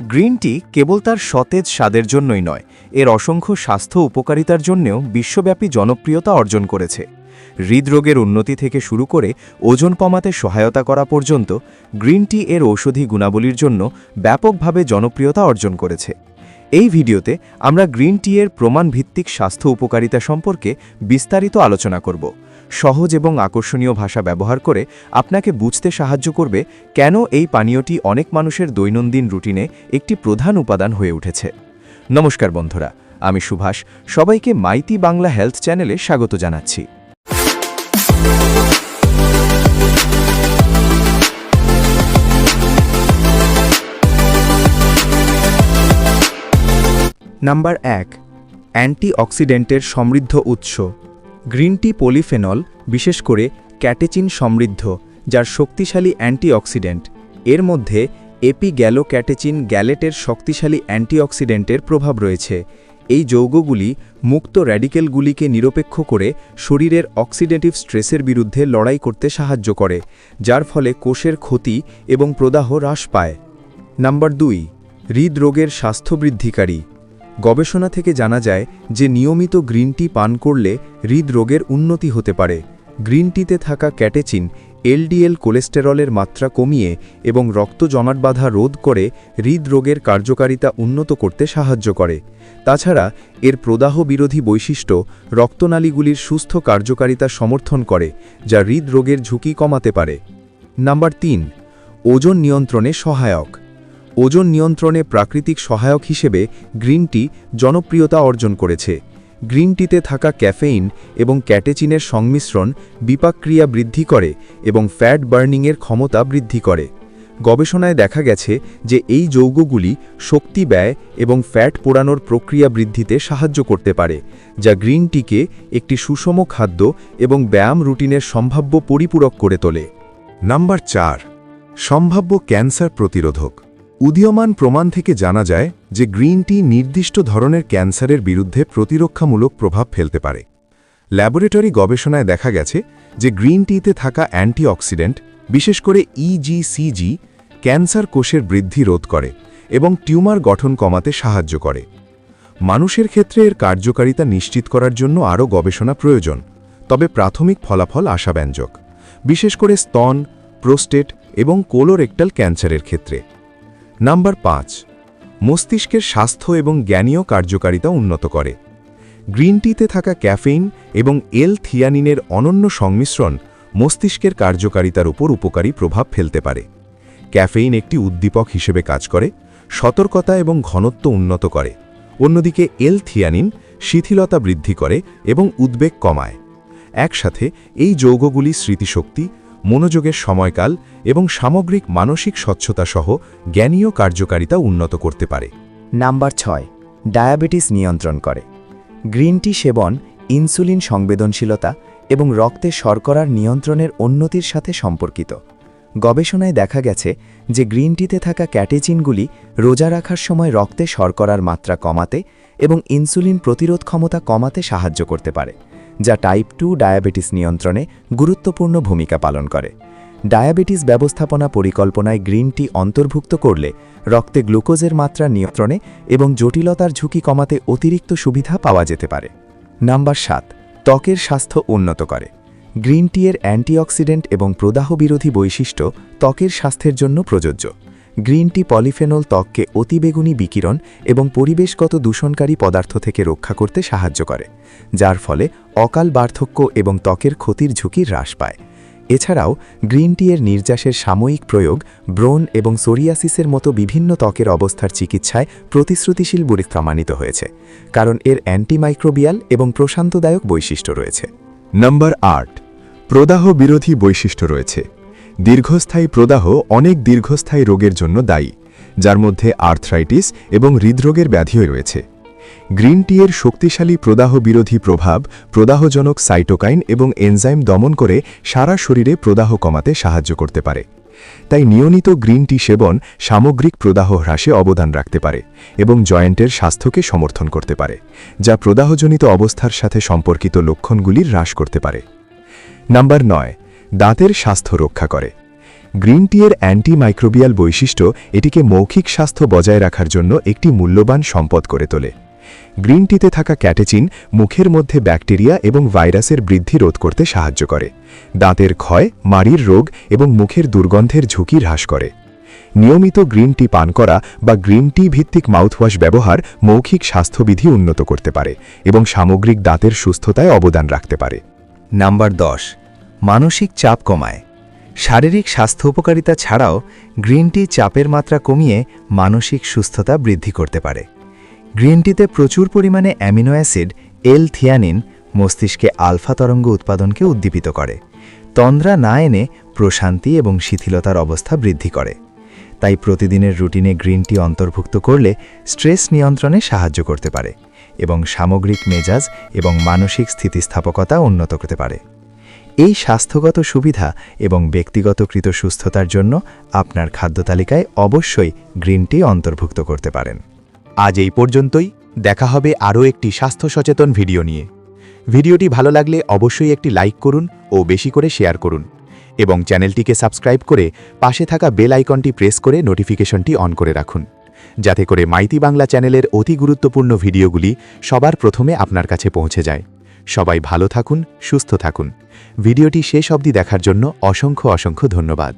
Green tea কেবল তার সতেজ স্বাদের জন্যই নয়, এর অসংখ্য স্বাস্থ্য উপকারিতার জন্যও বিশ্বব্যাপী জনপ্রিয়তা অর্জন করেছে। হৃদরোগের উন্নতি থেকে শুরু করে ওজন কমাতে সহায়তা করা পর্যন্ত গ্রিন টি এর ঔষধি গুণাবলীর জন্য ব্যাপকভাবে জনপ্রিয়তা অর্জন করেছে। এই ভিডিওতে আমরা গ্রিন টি এর প্রমাণভিত্তিক স্বাস্থ্য উপকারিতা সম্পর্কে বিস্তারিত আলোচনা করব। সহজ এবং আকর্ষণীয় ভাষা ব্যবহার করে আপনাকে বুঝতে সাহায্য করবে কেন এই পানীয়টি অনেক মানুষের দৈনন্দিন রুটিনে একটি প্রধান উপাদান হয়ে উঠেছে। নমস্কার বন্ধুরা, আমি সুভাষ, সবাইকে মাইতি বাংলা হেলথ চ্যানেলে স্বাগত জানাচ্ছি। নাম্বার 1, অ্যান্টিঅক্সিডেন্টের সমৃদ্ধ উৎস। গ্রিন টি পলিফেনল, বিশেষ করে ক্যাটেচিন সমৃদ্ধ, যার শক্তিশালী অ্যান্টিঅক্সিডেন্ট। এর মধ্যে এপিগ্যালোক্যাটেচিন গ্যালেটের শক্তিশালী অ্যান্টিঅক্সিডেন্টের প্রভাব রয়েছে। এই যৌগগুলি মুক্ত র্যাডিক্যালগুলিকে নিরপেক্ষ করে শরীরের অক্সিডেটিভ স্ট্রেসের বিরুদ্ধে লড়াই করতে সাহায্য করে, যার ফলে কোষের ক্ষতি এবং প্রদাহ হ্রাস পায়। নাম্বার 2, হৃদরোগের স্বাস্থ্য বৃদ্ধিকারী। গবেষণা থেকে জানা যায় যে নিয়মিত গ্রিন টি পান করলে হৃদরোগের উন্নতি হতে পারে। গ্রিন টিতে থাকা ক্যাটেচিন এলডিএল কোলেস্টেরলের মাত্রা কমিয়ে এবং রক্ত জমাট বাঁধা রোধ করে হৃদরোগের কার্যকারিতা উন্নত করতে সাহায্য করে। তাছাড়া এর প্রদাহ বিরোধী বৈশিষ্ট্য রক্তনালীগুলির সুস্থ কার্যকারিতা সমর্থন করে, যা হৃদরোগের ঝুঁকি কমাতে পারে। নাম্বার 3, ওজন নিয়ন্ত্রণে সহায়ক। ওজন নিয়ন্ত্রণে প্রাকৃতিক সহায়ক হিসেবে গ্রিন টি জনপ্রিয়তা অর্জন করেছে। গ্রিন টিতে থাকা ক্যাফেইন এবং ক্যাটেচিনের সংমিশ্রণ বিপাকক্রিয়া বৃদ্ধি করে এবং ফ্যাট বার্নিংয়ের ক্ষমতা বৃদ্ধি করে। গবেষণায় দেখা গেছে যে এই যৌগগুলি শক্তি ব্যয় এবং ফ্যাট পোড়ানোর প্রক্রিয়া বৃদ্ধিতে সাহায্য করতে পারে, যা গ্রিন টিকে একটি সুষম খাদ্য এবং ব্যায়াম রুটিনের সম্ভাব্য পরিপূরক করে তোলে। নাম্বার 4, সম্ভাব্য ক্যান্সার প্রতিরোধক। উদীয়মান প্রমাণ থেকে জানা যায় যে গ্রিন টি নির্দিষ্ট ধরনের ক্যান্সারের বিরুদ্ধে প্রতিরক্ষামূলক প্রভাব ফেলতে পারে। ল্যাবরেটরি গবেষণায় দেখা গেছে যে গ্রিন টিতে থাকা অ্যান্টিঅক্সিডেন্ট, বিশেষ করে ইজিসিজি, ক্যান্সার কোষের বৃদ্ধি রোধ করে এবং টিউমার গঠন কমাতে সাহায্য করে। মানুষের ক্ষেত্রে এর কার্যকারিতা নিশ্চিত করার জন্য আরও গবেষণা প্রয়োজন, তবে প্রাথমিক ফলাফল আশাব্যঞ্জক, বিশেষ করে স্তন, প্রোস্টেট এবং কোলোরেক্টাল ক্যান্সারের ক্ষেত্রে। নাম্বার 5, মস্তিষ্কের স্বাস্থ্য এবং জ্ঞানীয় কার্যকারিতা উন্নত করে। গ্রিন টিতে থাকা ক্যাফেইন এবং থিয়ানিনের অনন্য সংমিশ্রণ মস্তিষ্কের কার্যকারিতার উপর উপকারী প্রভাব ফেলতে পারে। ক্যাফেইন একটি উদ্দীপক হিসেবে কাজ করে, সতর্কতা এবং ঘনত্ব উন্নত করে। অন্যদিকে থিয়ানিন শিথিলতা বৃদ্ধি করে এবং উদ্বেগ কমায়। একসাথে এই যৌগগুলি স্মৃতিশক্তি, মনোযোগের সময়কাল এবং সামগ্রিক মানসিক স্বচ্ছতা সহ জ্ঞানীয় কার্যকারিতা উন্নত করতে পারে। নাম্বার 6, ডায়াবেটিস নিয়ন্ত্রণ করে। গ্রিন টি সেবন ইনসুলিন সংবেদনশীলতা এবং রক্তে শর্করার নিয়ন্ত্রণের উন্নতির সাথে সম্পর্কিত। গবেষণায় দেখা গেছে যে গ্রিন টিতে থাকা ক্যাটেচিনগুলি রোজা রাখার সময় রক্তে শর্করার মাত্রা কমাতে এবং ইনসুলিন প্রতিরোধ ক্ষমতা কমাতে সাহায্য করতে পারে, যা টাইপ 2 ডায়াবেটিস নিয়ন্ত্রণে গুরুত্বপূর্ণ ভূমিকা পালন করে। ডায়াবেটিস ব্যবস্থাপনা পরিকল্পনায় গ্রিন টি অন্তর্ভুক্ত করলে রক্তে গ্লুকোজের মাত্রা নিয়ন্ত্রণে এবং জটিলতার ঝুঁকি কমাতে অতিরিক্ত সুবিধা পাওয়া যেতে পারে। নাম্বার 7, ত্বকের স্বাস্থ্য উন্নত করে। গ্রিন টি এর অ্যান্টিঅক্সিডেন্ট এবং প্রদাহ বিরোধী বৈশিষ্ট্য ত্বকের স্বাস্থ্যের জন্য প্রযোজ্য। গ্রিন টি পলিফেনল ত্বককে অতিবেগুনি বিকিরণ এবং পরিবেশগত দূষণকারী পদার্থ থেকে রক্ষা করতে সাহায্য করে, যার ফলে অকাল বার্ধক্য এবং ত্বকের ক্ষতির ঝুঁকি হ্রাস পায়। এছাড়াও গ্রিন টি এর নির্যাসের সাময়িক প্রয়োগ ব্রণ এবং সোরিয়াসিসের মতো বিভিন্ন ত্বকের অবস্থার চিকিৎসায় প্রতিশ্রুতিশীল বলে প্রমাণিত হয়েছে, কারণ এর অ্যান্টিমাইক্রোবিয়াল এবং প্রশান্তদায়ক বৈশিষ্ট্য রয়েছে। নাম্বার 8, প্রদাহ বিরোধী বৈশিষ্ট্য রয়েছে। দীর্ঘস্থায়ী প্রদাহ অনেক দীর্ঘস্থায়ী রোগের জন্য দায়ী, যার মধ্যে আর্থ্রাইটিস এবং হৃদরোগের ব্যাধিও রয়েছে। গ্রিন টি এর শক্তিশালী প্রদাহ বিরোধী প্রভাব প্রদাহজনক সাইটোকাইন এবং এনজাইম দমন করে সারা শরীরে প্রদাহ কমাতে সাহায্য করতে পারে। তাই নিয়মিত গ্রিন টি সেবন সামগ্রিক প্রদাহ হ্রাসে অবদান রাখতে পারে এবং জয়েন্টের স্বাস্থ্যকে সমর্থন করতে পারে, যা প্রদাহজনিত অবস্থার সাথে সম্পর্কিত লক্ষণগুলি হ্রাস করতে পারে। নাম্বার 9, দাঁতের স্বাস্থ্য রক্ষা করে। গ্রিন টি এর অ্যান্টিমাইক্রোবিয়াল বৈশিষ্ট্য এটিকে মৌখিক স্বাস্থ্য বজায় রাখার জন্য একটি মূল্যবান সম্পদ করে তোলে। গ্রিন টিতে থাকা ক্যাটেচিন মুখের মধ্যে ব্যাকটেরিয়া এবং ভাইরাসের বৃদ্ধি রোধ করতে সাহায্য করে, দাঁতের ক্ষয়, মাড়ির রোগ এবং মুখের দুর্গন্ধের ঝুঁকি হ্রাস করে। নিয়মিত গ্রিন টি পান করা বা গ্রিন টি ভিত্তিক মাউথওয়াশ ব্যবহার মৌখিক স্বাস্থ্যবিধি উন্নত করতে পারে এবং সামগ্রিক দাঁতের সুস্থতায় অবদান রাখতে পারে। নাম্বার 10, মানসিক চাপ কমায়। শারীরিক স্বাস্থ্য উপকারিতা ছাড়াও গ্রিন টি চাপের মাত্রা কমিয়ে মানসিক সুস্থতা বৃদ্ধি করতে পারে। গ্রিন টিতে প্রচুর পরিমাণে অ্যামিনো অ্যাসিড এল-থিয়ানিন মস্তিষ্কে আলফা তরঙ্গ উৎপাদনকে উদ্দীপিত করে, তন্দ্রা না এনে প্রশান্তি এবং শিথিলতার অবস্থা বৃদ্ধি করে। তাই প্রতিদিনের রুটিনে গ্রিন টি অন্তর্ভুক্ত করলে স্ট্রেস নিয়ন্ত্রণে সাহায্য করতে পারে এবং সামগ্রিক মেজাজ এবং মানসিক স্থিতিস্থাপকতা উন্নত করতে পারে। এই স্বাস্থ্যগত সুবিধা এবং ব্যক্তিগতকৃত সুস্থতার জন্য আপনার খাদ্য তালিকায় অবশ্যই গ্রিন টি অন্তর্ভুক্ত করতে পারেন। আজ এই পর্যন্তই, দেখা হবে আরও একটি স্বাস্থ্য সচেতন ভিডিও নিয়ে। ভিডিওটি ভালো লাগলে অবশ্যই একটি লাইক করুন ও বেশি করে শেয়ার করুন এবং চ্যানেলটিকে সাবস্ক্রাইব করে পাশে থাকা বেল আইকনটি প্রেস করে নোটিফিকেশনটি অন করে রাখুন, যাতে করে মাইতি বাংলা চ্যানেলের অতি গুরুত্বপূর্ণ ভিডিওগুলি সবার প্রথমে আপনার কাছে পৌঁছে যায়। সবাই ভালো থাকুন, সুস্থ থাকুন। ভিডিওটি শেষ অবধি দেখার জন্য অসংখ্য ধন্যবাদ।